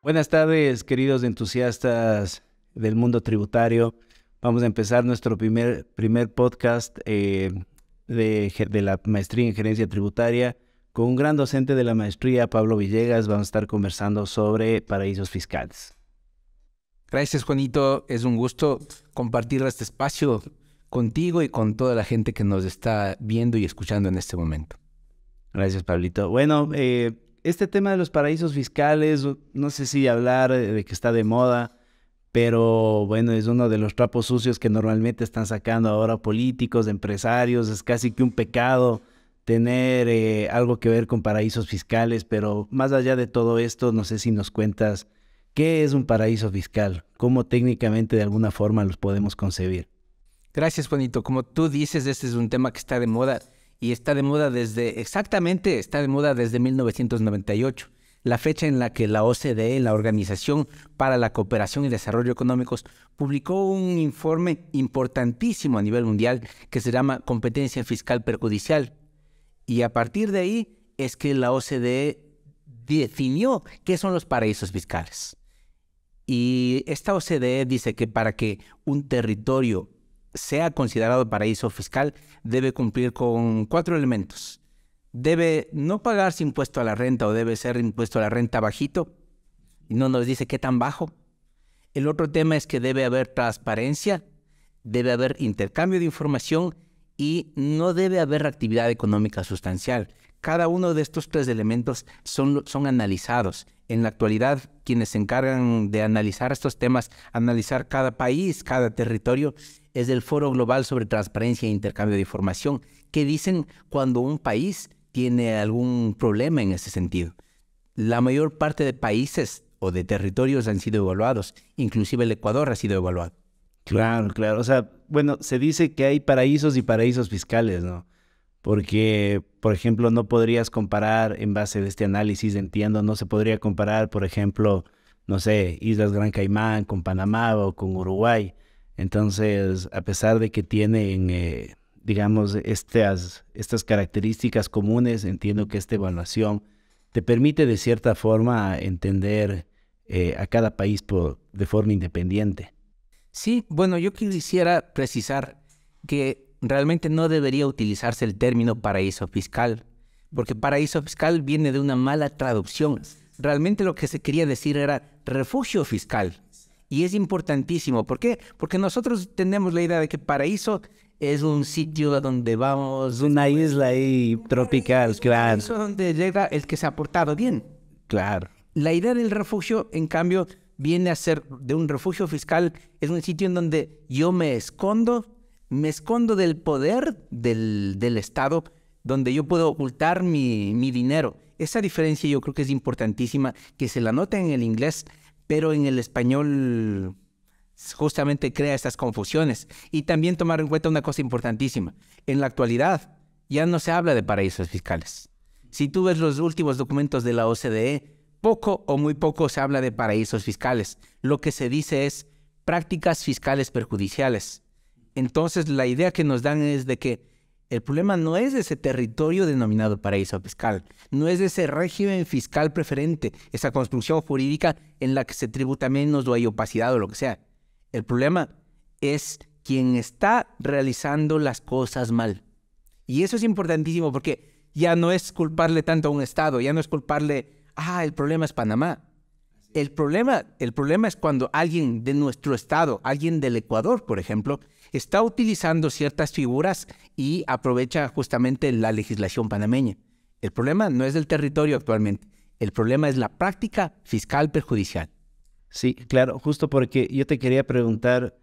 Buenas tardes, queridos entusiastas del mundo tributario. Vamos a empezar nuestro primer podcast de la maestría en gerencia tributaria con un gran docente de la maestría, Pablo Villegas. Vamos a estar conversando sobre paraísos fiscales. Gracias, Juanito. Es un gusto compartir este espacio contigo y con toda la gente que nos está viendo y escuchando en este momento. Gracias, Pablito. Bueno, este tema de los paraísos fiscales, no sé si hablar de que está de moda, pero bueno, es uno de los trapos sucios que normalmente están sacando ahora políticos, empresarios. Es casi que un pecado tener algo que ver con paraísos fiscales, pero más allá de todo esto, no sé si nos cuentas qué es un paraíso fiscal, cómo técnicamente de alguna forma los podemos concebir. Gracias, Juanito. Como tú dices, este es un tema que está de moda y está de moda está de moda desde 1998, la fecha en la que la OCDE, la Organización para la Cooperación y Desarrollo Económicos, publicó un informe importantísimo a nivel mundial que se llama Competencia Fiscal Perjudicial. Y a partir de ahí es que la OCDE definió qué son los paraísos fiscales. Y esta OCDE dice que para que un territorio sea considerado paraíso fiscal, debe cumplir con 4 elementos. Debe no pagarse impuesto a la renta o debe ser impuesto a la renta bajito, y no nos dice qué tan bajo. El otro tema es que debe haber transparencia, debe haber intercambio de información y no debe haber actividad económica sustancial. Cada uno de estos 3 elementos son analizados. En la actualidad, quienes se encargan de analizar estos temas, analizar cada país, cada territorio, es el Foro Global sobre Transparencia e Intercambio de Información, que dicen cuando un país tiene algún problema en ese sentido. La mayor parte de países o de territorios han sido evaluados, inclusive el Ecuador ha sido evaluado. Claro, claro. O sea, bueno, se dice que hay paraísos y paraísos fiscales, ¿no? Porque, por ejemplo, no podrías comparar en base de este análisis, entiendo, no se podría comparar, por ejemplo, no sé, Islas Gran Caimán con Panamá o con Uruguay. Entonces, a pesar de que tienen, digamos, estas características comunes, entiendo que esta evaluación te permite de cierta forma entender a cada país de forma independiente. Sí, bueno, yo quisiera precisar que realmente no debería utilizarse el término paraíso fiscal, porque paraíso fiscal viene de una mala traducción. Realmente lo que se quería decir era refugio fiscal. Y es importantísimo. ¿Por qué? Porque nosotros tenemos la idea de que paraíso es un sitio a donde vamos, Una isla ahí tropical, claro, paraíso donde llega el que se ha portado bien. claro. La idea del refugio, en cambio, viene a ser de un refugio fiscal, es un sitio en donde yo me escondo del poder del Estado, donde yo puedo ocultar mi dinero. Esa diferencia yo creo que es importantísima, que se la nota en el inglés, pero en el español justamente crea estas confusiones. Y también tomar en cuenta una cosa importantísima. En la actualidad ya no se habla de paraísos fiscales. Si tú ves los últimos documentos de la OCDE, poco o muy poco se habla de paraísos fiscales. Lo que se dice es prácticas fiscales perjudiciales. Entonces, la idea que nos dan es de que el problema no es ese territorio denominado paraíso fiscal, no es ese régimen fiscal preferente, esa construcción jurídica en la que se tributa menos o hay opacidad o lo que sea. El problema es quien está realizando las cosas mal. Y eso es importantísimo porque ya no es culparle tanto a un Estado, ya no es culparle, el problema es Panamá. El problema es cuando alguien de nuestro Estado, alguien del Ecuador, por ejemplo, está utilizando ciertas figuras y aprovecha justamente la legislación panameña. El problema no es del territorio actualmente, el problema es la práctica fiscal perjudicial. Sí, claro, justo porque yo te quería preguntar,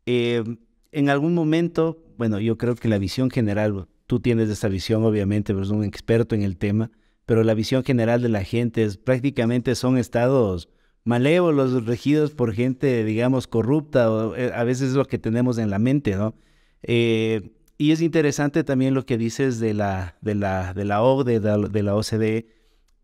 en algún momento, bueno, yo creo que la visión general, tú tienes esa visión obviamente, eres un experto en el tema, pero la visión general de la gente es prácticamente son estados malévolos, regidos por gente, digamos, corrupta, o, a veces es lo que tenemos en la mente, ¿no? Y es interesante también lo que dices de la OCDE, de la OCDE,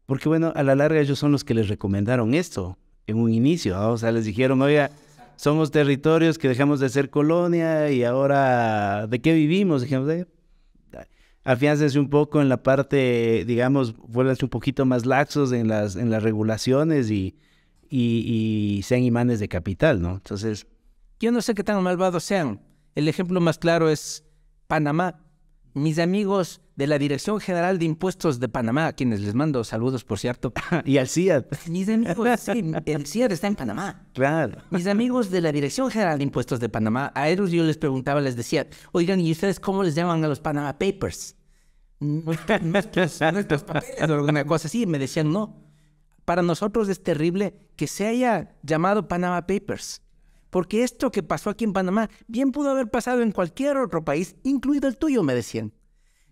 porque bueno, a la larga ellos son los que les recomendaron esto en un inicio, ¿no? O sea, les dijeron, oiga, somos territorios que dejamos de ser colonia y ahora, ¿de qué vivimos? Dijimos, afiáncense un poco en la parte, digamos, vuélvanse un poquito más laxos en las regulaciones y y sean imanes de capital, ¿no? Entonces, yo no sé qué tan malvados sean. El ejemplo más claro es Panamá. Mis amigos de la Dirección General de Impuestos de Panamá, a quienes les mando saludos, por cierto. y al CIAD. Mis amigos, sí, el CIAD está en Panamá. Claro. Mis amigos de la Dirección General de Impuestos de Panamá, a ellos yo les preguntaba, les decía, oigan, ¿y ustedes cómo les llaman a los Panama Papers? Nuestros papeles o alguna cosa así. Me decían, no. Para nosotros es terrible que se haya llamado Panama Papers. Porque esto que pasó aquí en Panamá bien pudo haber pasado en cualquier otro país, incluido el tuyo, me decían.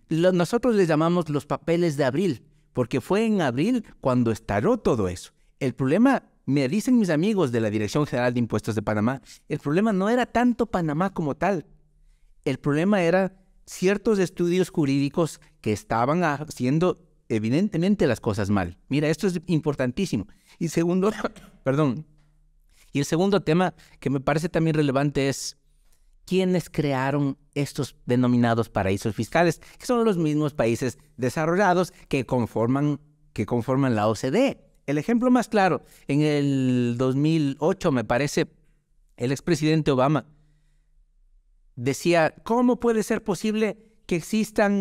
Nosotros les llamamos los papeles de abril, porque fue en abril cuando estalló todo eso. El problema, me dicen mis amigos de la Dirección General de Impuestos de Panamá, el problema no era tanto Panamá como tal. El problema era ciertos estudios jurídicos que estaban haciendo evidentemente las cosas mal. Mira, esto es importantísimo. Y segundo, perdón. Y el segundo tema que me parece también relevante es quiénes crearon estos denominados paraísos fiscales, que son los mismos países desarrollados que conforman la OCDE. El ejemplo más claro, en el 2008, me parece, el expresidente Obama decía, ¿cómo puede ser posible que existan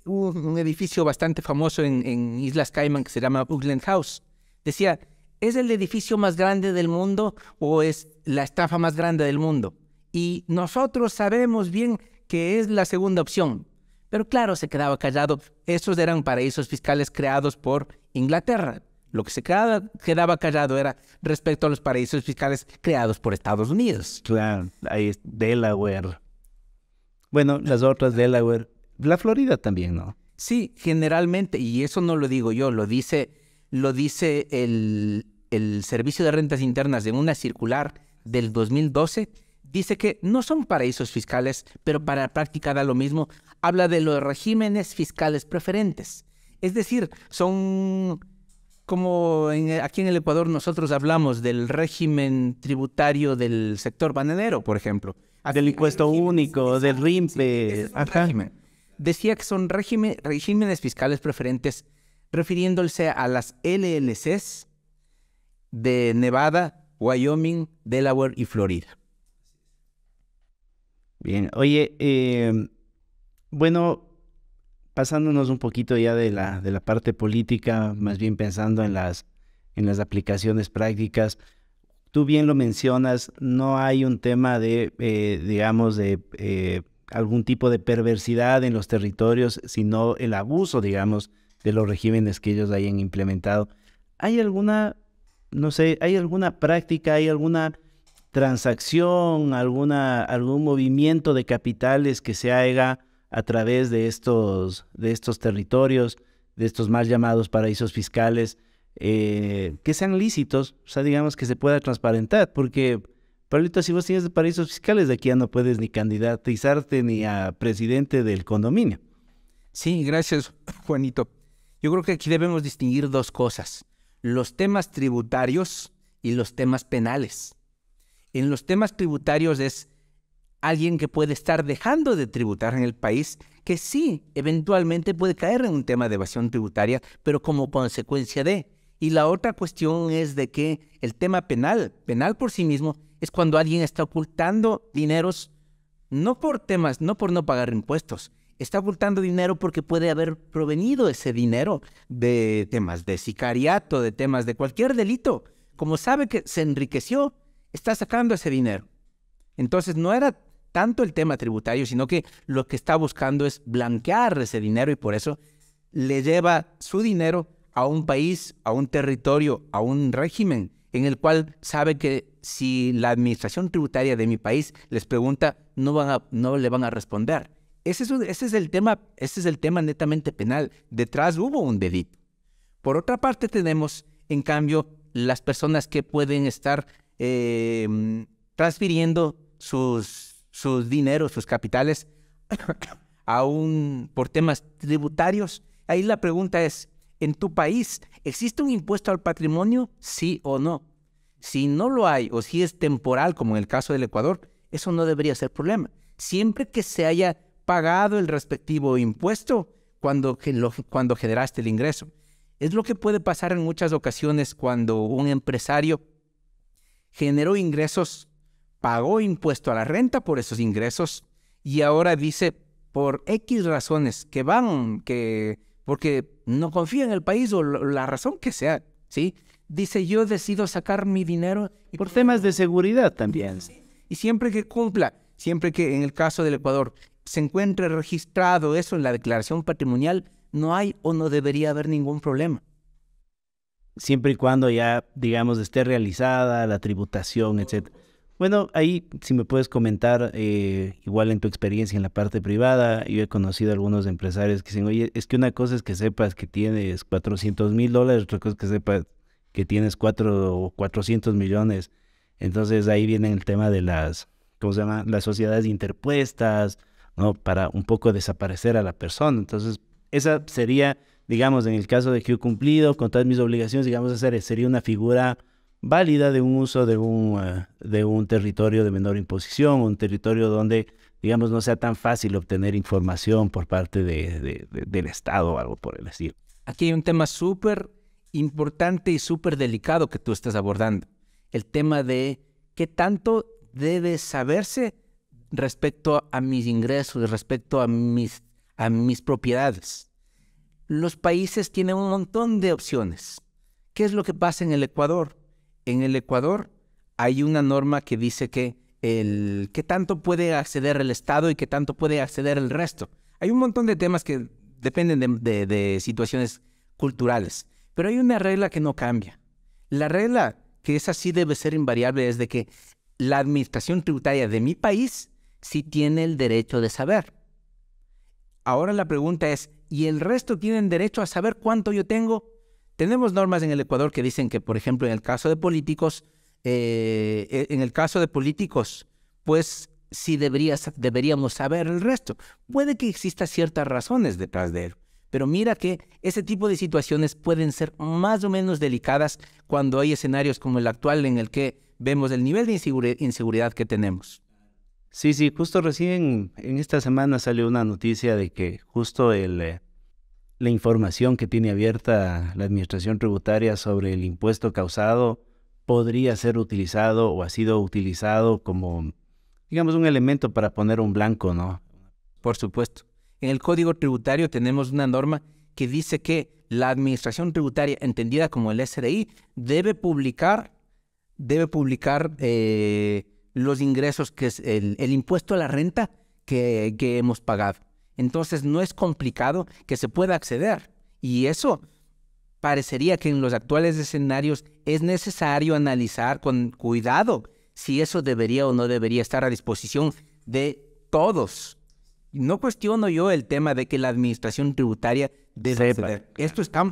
un edificio bastante famoso en Islas Caimán que se llama Oakland House? Decía, ¿es el edificio más grande del mundo o es la estafa más grande del mundo? Y nosotros sabemos bien que es la segunda opción. Pero claro, se quedaba callado. Estos eran paraísos fiscales creados por Inglaterra. Lo que se quedaba callado era respecto a los paraísos fiscales creados por Estados Unidos. Claro, ahí es Delaware. Bueno, las otras Delaware. La Florida también, ¿no? Sí, generalmente, y eso no lo digo yo, lo dice el Servicio de Rentas Internas en una circular del 2012, dice que no son paraísos fiscales, pero para la práctica da lo mismo. Habla de los regímenes fiscales preferentes. Es decir, son como aquí en el Ecuador nosotros hablamos del régimen tributario del sector bananero, por ejemplo. Del impuesto único, del RIMPE. Sí, decía que son regímenes fiscales preferentes refiriéndose a las LLCs de Nevada, Wyoming, Delaware y Florida. Bien, oye, bueno, pasándonos un poquito ya de la parte política, más bien pensando en las aplicaciones prácticas, tú bien lo mencionas, no hay un tema de, digamos, de algún tipo de perversidad en los territorios, sino el abuso, digamos, de los regímenes que ellos hayan implementado. ¿Hay alguna, no sé, hay alguna práctica, hay alguna transacción, algún movimiento de capitales que se haga a través de estos territorios, de estos mal llamados paraísos fiscales, que sean lícitos, o sea, digamos que se pueda transparentar? Porque, Pablito, si vos tienes paraísos fiscales, de aquí ya no puedes ni candidatizarte ni a presidente del condominio. Sí, gracias, Juanito. Yo creo que aquí debemos distinguir dos cosas: los temas tributarios y los temas penales. En los temas tributarios es alguien que puede estar dejando de tributar en el país, que sí, eventualmente puede caer en un tema de evasión tributaria, pero como consecuencia de. Y la otra cuestión es de que el tema penal por sí mismo, es cuando alguien está ocultando dineros, no por no pagar impuestos, está ocultando dinero porque puede haber provenido ese dinero de temas de sicariato, de temas de cualquier delito. Como sabe que se enriqueció, está sacando ese dinero. Entonces no era tanto el tema tributario, sino que lo que está buscando es blanquear ese dinero y por eso le lleva su dinero a un país, a un territorio, a un régimen en el cual sabe que si la administración tributaria de mi país les pregunta, no le van a responder. Ese es el tema netamente penal. Detrás hubo un delito. Por otra parte tenemos, en cambio, las personas que pueden estar transfiriendo sus dineros, sus capitales, por temas tributarios. Ahí la pregunta es, ¿en tu país existe un impuesto al patrimonio? ¿Sí o no? Si no lo hay, o si es temporal, como en el caso del Ecuador, eso no debería ser problema. Siempre que se haya pagado el respectivo impuesto cuando generaste el ingreso. Es lo que puede pasar en muchas ocasiones cuando un empresario generó ingresos, pagó impuesto a la renta por esos ingresos y ahora dice por X razones porque no confía en el país o la razón que sea, ¿sí? Dice, yo decido sacar mi dinero. Y por temas de seguridad también. Y siempre que cumpla, siempre que en el caso del Ecuador se encuentre registrado eso en la declaración patrimonial, no hay o no debería haber ningún problema. Siempre y cuando ya, digamos, esté realizada la tributación, etcétera. Bueno, ahí si me puedes comentar, igual en tu experiencia en la parte privada, yo he conocido a algunos empresarios que dicen, oye, es que una cosa es que sepas que tienes $400,000, otra cosa es que sepas que tienes 400 millones. Entonces ahí viene el tema de las, ¿cómo se llama? Las sociedades interpuestas, ¿no? Para un poco desaparecer a la persona. Entonces, esa sería, digamos, en el caso de que yo he cumplido con todas mis obligaciones, digamos, sería una figura válida de un uso de un territorio de menor imposición, un territorio donde, digamos, no sea tan fácil obtener información por parte del Estado o algo por el estilo. Aquí hay un tema súper importante y súper delicado que tú estás abordando. El tema de qué tanto debe saberse respecto a mis ingresos, respecto a mis propiedades. Los países tienen un montón de opciones. ¿Qué es lo que pasa en el Ecuador? En el Ecuador hay una norma que dice que qué tanto puede acceder el Estado y qué tanto puede acceder el resto. Hay un montón de temas que dependen de situaciones culturales, pero hay una regla que no cambia. La regla que es así debe ser invariable es de que la administración tributaria de mi país sí tiene el derecho de saber. Ahora la pregunta es, ¿y el resto tienen derecho a saber cuánto yo tengo? Tenemos normas en el Ecuador que dicen que, por ejemplo, en el caso de políticos, pues sí deberíamos saber el resto. Puede que existan ciertas razones detrás de él, pero mira que ese tipo de situaciones pueden ser más o menos delicadas cuando hay escenarios como el actual en el que vemos el nivel de inseguridad que tenemos. Sí, justo recién en esta semana salió una noticia de que justo la información que tiene abierta la administración tributaria sobre el impuesto causado podría ser utilizado o ha sido utilizado como, digamos, un elemento para poner un blanco, ¿no? Por supuesto. En el Código Tributario tenemos una norma que dice que la administración tributaria, entendida como el SRI, debe publicar los ingresos, que es el impuesto a la renta que hemos pagado. Entonces no es complicado que se pueda acceder. Y eso parecería que en los actuales escenarios es necesario analizar con cuidado si eso debería o no debería estar a disposición de todos. No cuestiono yo el tema de que la administración tributaria debe acceder.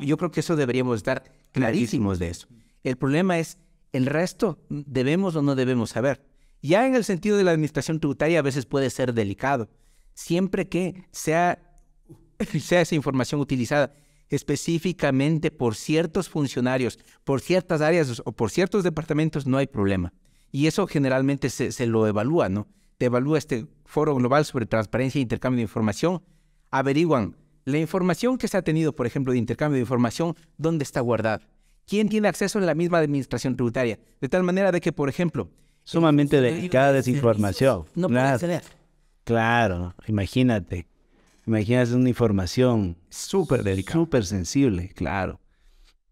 Yo creo que eso deberíamos estar clarísimos de eso. El problema es, ¿el resto debemos o no debemos saber? Ya en el sentido de la administración tributaria a veces puede ser delicado. Siempre que sea esa información utilizada específicamente por ciertos funcionarios, por ciertas áreas o por ciertos departamentos, no hay problema. Y eso generalmente se lo evalúa, ¿no? Te evalúa este Foro Global sobre Transparencia e Intercambio de Información. Averiguan la información que se ha tenido, por ejemplo, de intercambio de información, ¿dónde está guardada? ¿Quién tiene acceso a la misma administración tributaria? De tal manera de que, por ejemplo... Sumamente delicada esa información. No puede acceder. Claro, imagínate una información súper delicada, súper sensible, claro.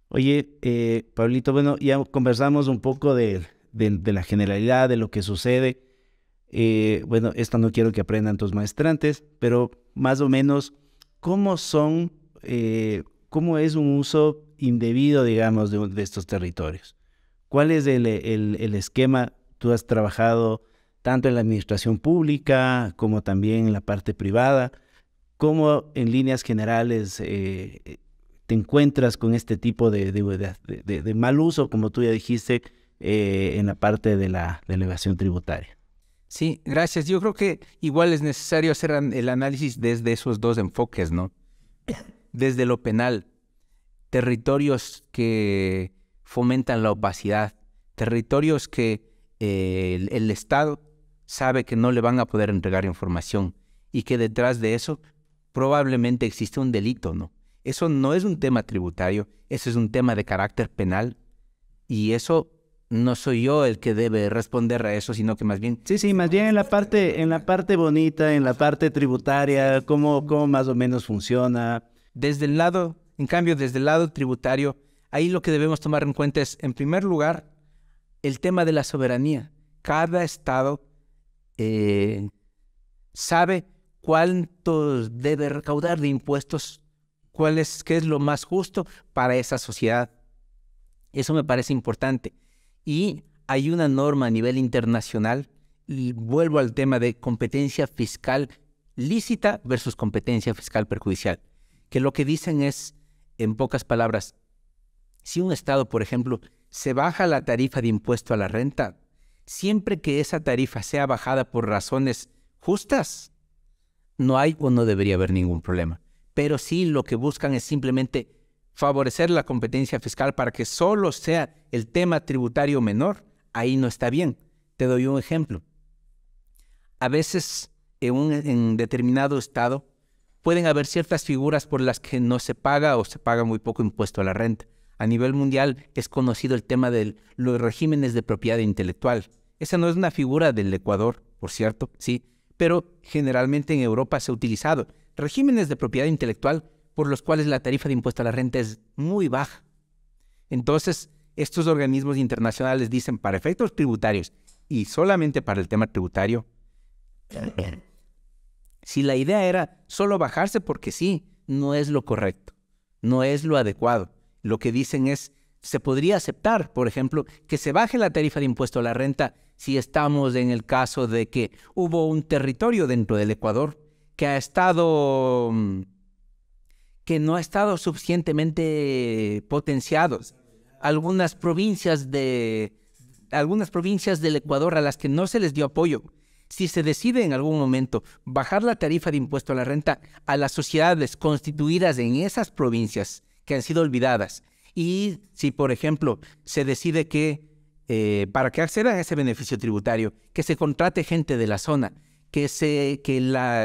Oye, Pablito, bueno, ya conversamos un poco de la generalidad, de lo que sucede. Bueno, esto no quiero que aprendan tus maestrantes, pero más o menos, ¿cómo es un uso indebido, digamos, de estos territorios? ¿Cuál es el esquema? Tú has trabajado tanto en la administración pública como también en la parte privada. ¿Cómo en líneas generales te encuentras con este tipo de mal uso, como tú ya dijiste, en la parte de la evasión tributaria? Sí, gracias. Yo creo que igual es necesario hacer el análisis desde esos dos enfoques, ¿no? Desde lo penal, territorios que fomentan la opacidad, territorios que el Estado sabe que no le van a poder entregar información y que detrás de eso probablemente existe un delito, ¿no? Eso no es un tema tributario, eso es un tema de carácter penal y eso no soy yo el que debe responder a eso, sino que más bien... Sí, más bien en la parte bonita, en la parte tributaria, cómo más o menos funciona. Desde el lado, en cambio, desde el lado tributario, ahí lo que debemos tomar en cuenta es, en primer lugar, el tema de la soberanía. Cada estado sabe cuánto debe recaudar de impuestos, qué es lo más justo para esa sociedad. Eso me parece importante. Y hay una norma a nivel internacional, y vuelvo al tema de competencia fiscal lícita versus competencia fiscal perjudicial, que lo que dicen es, en pocas palabras, si un estado, por ejemplo, se baja la tarifa de impuesto a la renta, siempre que esa tarifa sea bajada por razones justas, no hay o no debería haber ningún problema. Pero sí lo que buscan es simplemente favorecer la competencia fiscal para que solo sea el tema tributario menor, ahí no está bien. Te doy un ejemplo. A veces en determinado estado pueden haber ciertas figuras por las que no se paga o se paga muy poco impuesto a la renta. A nivel mundial es conocido el tema de los regímenes de propiedad intelectual. Esa no es una figura del Ecuador, por cierto, sí, pero generalmente en Europa se ha utilizado regímenes de propiedad intelectual por los cuales la tarifa de impuesto a la renta es muy baja. Entonces, estos organismos internacionales dicen, para efectos tributarios y solamente para el tema tributario, si la idea era solo bajarse porque sí, no es lo correcto, no es lo adecuado. Lo que dicen es, se podría aceptar, por ejemplo, que se baje la tarifa de impuesto a la renta si estamos en el caso de que hubo un territorio dentro del Ecuador que no ha estado suficientemente potenciado. Algunas provincias del Ecuador a las que no se les dio apoyo. Si se decide en algún momento bajar la tarifa de impuesto a la renta a las sociedades constituidas en esas provincias que han sido olvidadas, y si, por ejemplo, se decide que para que accedan a ese beneficio tributario, que se contrate gente de la zona, que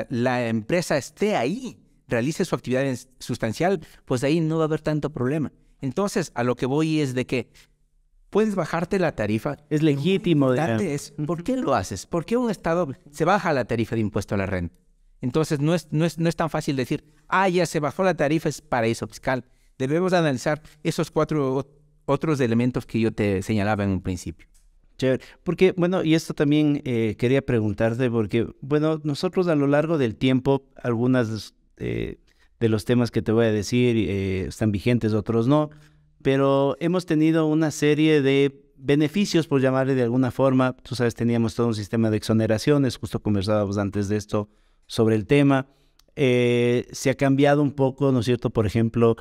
la empresa esté ahí, realice su actividad sustancial, pues ahí no va a haber tanto problema. Entonces, a lo que voy es de que puedes bajarte la tarifa. Es legítimo. ¿Por qué lo haces? ¿Por qué un estado se baja la tarifa de impuesto a la renta? Entonces, no es tan fácil decir, ya se bajó la tarifa, es paraíso fiscal. Debemos analizar esos 4 otros elementos que yo te señalaba en un principio. Chévere, porque, bueno, y esto también quería preguntarte, porque, bueno, nosotros a lo largo del tiempo, algunas de los temas que te voy a decir están vigentes, otros no, pero hemos tenido una serie de beneficios, por llamarle de alguna forma. Tú sabes, teníamos todo un sistema de exoneraciones, justo conversábamos antes de esto sobre el tema. Se ha cambiado un poco, ¿no es cierto? Por ejemplo,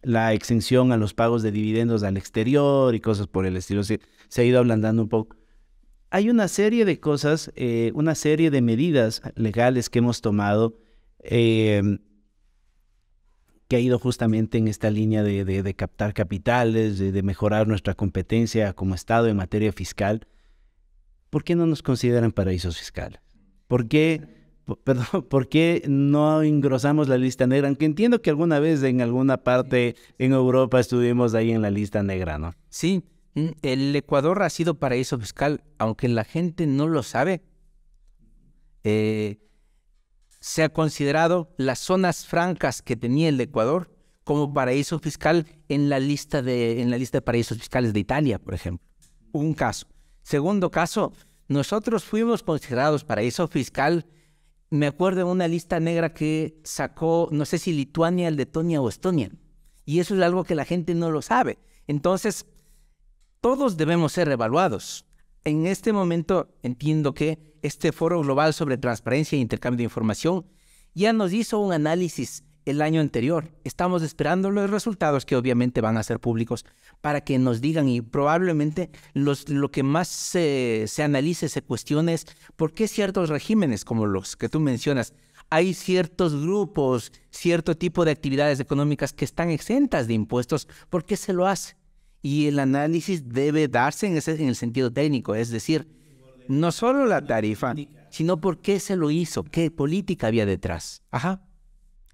la exención a los pagos de dividendos al exterior y cosas por el estilo. Se ha ido ablandando un poco. Hay una serie de cosas, una serie de medidas legales que hemos tomado que ha ido justamente en esta línea de captar capitales, de mejorar nuestra competencia como Estado en materia fiscal. ¿Por qué no nos consideran paraísos fiscales? ¿Por qué no engrosamos la lista negra? Aunque entiendo que alguna vez en alguna parte en Europa estuvimos ahí en la lista negra, ¿no? Sí, el Ecuador ha sido paraíso fiscal, aunque la gente no lo sabe. Se ha considerado las zonas francas que tenía el Ecuador como paraíso fiscal en la lista de paraísos fiscales de Italia, por ejemplo. Un caso. Segundo caso, nosotros fuimos considerados paraíso fiscal. Me acuerdo de una lista negra que sacó, no sé si Lituania, Letonia o Estonia. Y eso es algo que la gente no lo sabe. Entonces, todos debemos ser evaluados. En este momento entiendo que este Foro Global sobre Transparencia e Intercambio de Información ya nos hizo un análisis el año anterior. Estamos esperando los resultados que obviamente van a ser públicos para que nos digan, y probablemente lo que más se analice, se cuestione es por qué ciertos regímenes como los que tú mencionas, hay ciertos grupos, cierto tipo de actividades económicas que están exentas de impuestos, ¿por qué se lo hace? Y el análisis debe darse en el sentido técnico, es decir, no solo la tarifa, sino por qué se lo hizo, qué política había detrás. Ajá.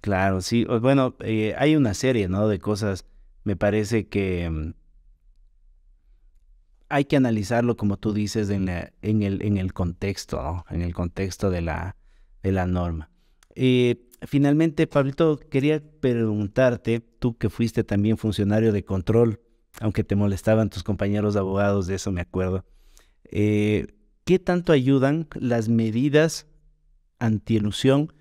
Claro, sí. Bueno, hay una serie, ¿no? De cosas. Me parece que hay que analizarlo, como tú dices, en el contexto, ¿no? En el contexto de la norma. Finalmente, Pablito, quería preguntarte, tú que fuiste también funcionario de control, aunque te molestaban tus compañeros abogados, de eso me acuerdo, eh, ¿qué tanto ayudan las medidas antielusión,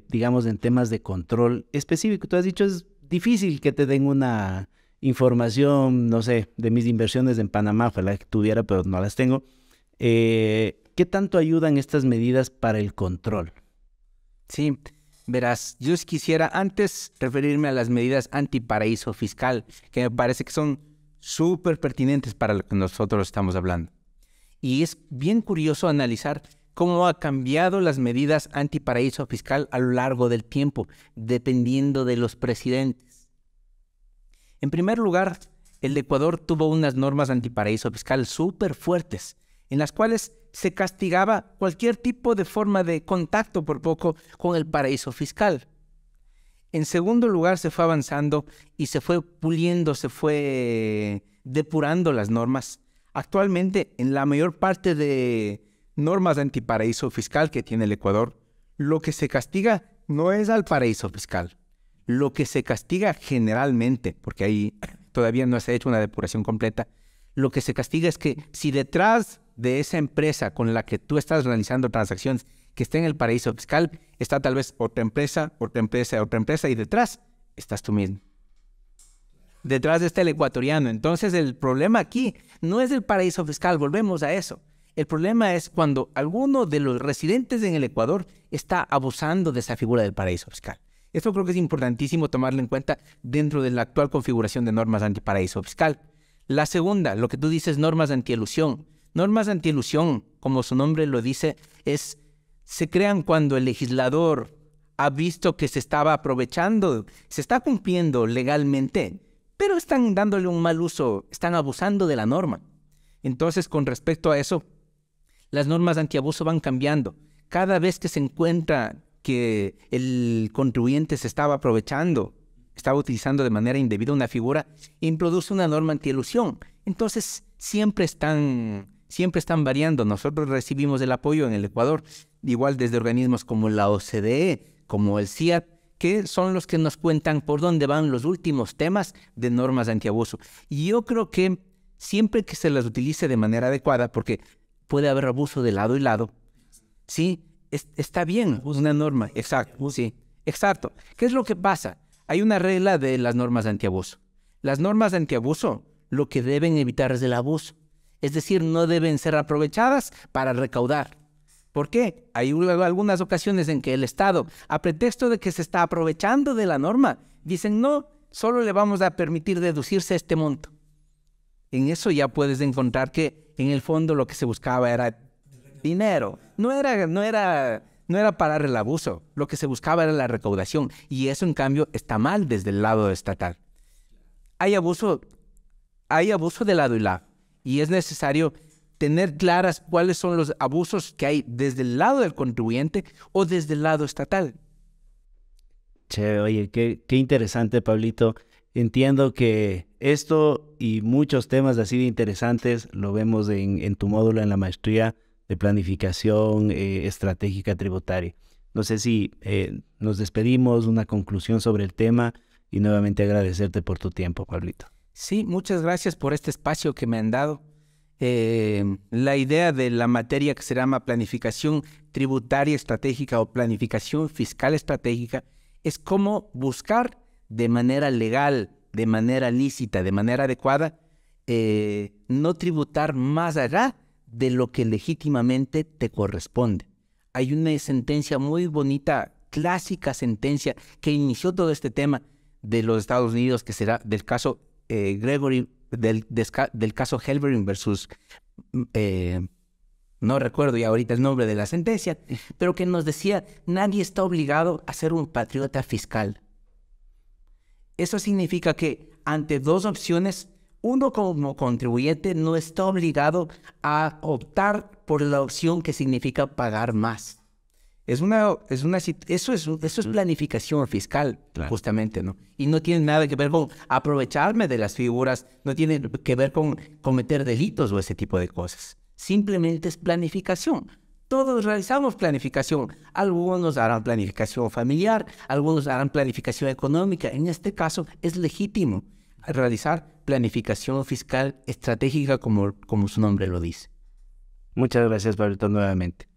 digamos, en temas de control específico? Tú has dicho, es difícil que te den una información, no sé, de mis inversiones en Panamá, ojalá que tuviera, pero no las tengo. ¿Qué tanto ayudan estas medidas para el control? Sí, verás, yo quisiera antes referirme a las medidas antiparaíso fiscal, que me parece que son súper pertinentes para lo que nosotros estamos hablando. Y es bien curioso analizar cómo ha cambiado las medidas antiparaíso fiscal a lo largo del tiempo, dependiendo de los presidentes. En primer lugar, el Ecuador tuvo unas normas antiparaíso fiscal súper fuertes, en las cuales se castigaba cualquier tipo de forma de contacto por poco con el paraíso fiscal. En segundo lugar, se fue avanzando y se fue puliendo, se fue depurando las normas. Actualmente, en la mayor parte de normas de antiparaíso fiscal que tiene el Ecuador, lo que se castiga no es al paraíso fiscal. Lo que se castiga generalmente, porque ahí todavía no se ha hecho una depuración completa, lo que se castiga es que si detrás de esa empresa con la que tú estás realizando transacciones que está en el paraíso fiscal, está tal vez otra empresa, otra empresa, otra empresa, y detrás estás tú mismo. Detrás está el ecuatoriano. Entonces el problema aquí no es el paraíso fiscal, volvemos a eso. El problema es cuando alguno de los residentes en el Ecuador está abusando de esa figura del paraíso fiscal. Esto creo que es importantísimo tomarlo en cuenta dentro de la actual configuración de normas antiparaíso fiscal. La segunda, lo que tú dices, normas antielusión. Normas antielusión, como su nombre lo dice, se crean cuando el legislador ha visto que se estaba aprovechando, se está cumpliendo legalmente, pero están dándole un mal uso, están abusando de la norma. Entonces, con respecto a eso, las normas antiabuso van cambiando. Cada vez que se encuentra que el contribuyente se estaba aprovechando, estaba utilizando de manera indebida una figura, introduce una norma antielusión. Entonces, siempre están variando. Nosotros recibimos el apoyo en el Ecuador, igual desde organismos como la OCDE, como el CIAT, que son los que nos cuentan por dónde van los últimos temas de normas antiabuso. Y yo creo que siempre que se las utilice de manera adecuada, porque puede haber abuso de lado y lado, sí, está bien una norma. Exacto, sí, exacto. ¿Qué es lo que pasa? Hay una regla de las normas antiabuso. Las normas antiabuso lo que deben evitar es el abuso. Es decir, no deben ser aprovechadas para recaudar. ¿Por qué? Hay algunas ocasiones en que el Estado, a pretexto de que se está aprovechando de la norma, dicen, no, solo le vamos a permitir deducirse este monto. En eso ya puedes encontrar que en el fondo lo que se buscaba era dinero. No era parar el abuso. Lo que se buscaba era la recaudación. Y eso, en cambio, está mal desde el lado estatal. Hay abuso de lado y lado. Y es necesario tener claras cuáles son los abusos que hay desde el lado del contribuyente o desde el lado estatal. Che, oye, qué interesante, Pablito. Entiendo que esto y muchos temas así de interesantes lo vemos en tu módulo en la maestría de planificación estratégica tributaria. No sé si nos despedimos, una conclusión sobre el tema y nuevamente agradecerte por tu tiempo, Pablito. Sí, muchas gracias por este espacio que me han dado. La idea de la materia que se llama planificación tributaria estratégica o planificación fiscal estratégica es cómo buscar de manera legal, de manera lícita, de manera adecuada, no tributar más allá de lo que legítimamente te corresponde. Hay una sentencia muy bonita, clásica sentencia, que inició todo este tema de los Estados Unidos, que será del caso Gregory, del caso Helbering versus, no recuerdo ya ahorita el nombre de la sentencia, pero que nos decía, nadie está obligado a ser un patriota fiscal. Eso significa que ante dos opciones, uno como contribuyente no está obligado a optar por la opción que significa pagar más. Eso es planificación fiscal, justamente, ¿no? Y no tiene nada que ver con aprovecharme de las figuras, no tiene que ver con cometer delitos o ese tipo de cosas. Simplemente es planificación. Todos realizamos planificación. Algunos harán planificación familiar, algunos harán planificación económica. En este caso es legítimo realizar planificación fiscal estratégica como su nombre lo dice. Muchas gracias, Pablito, nuevamente.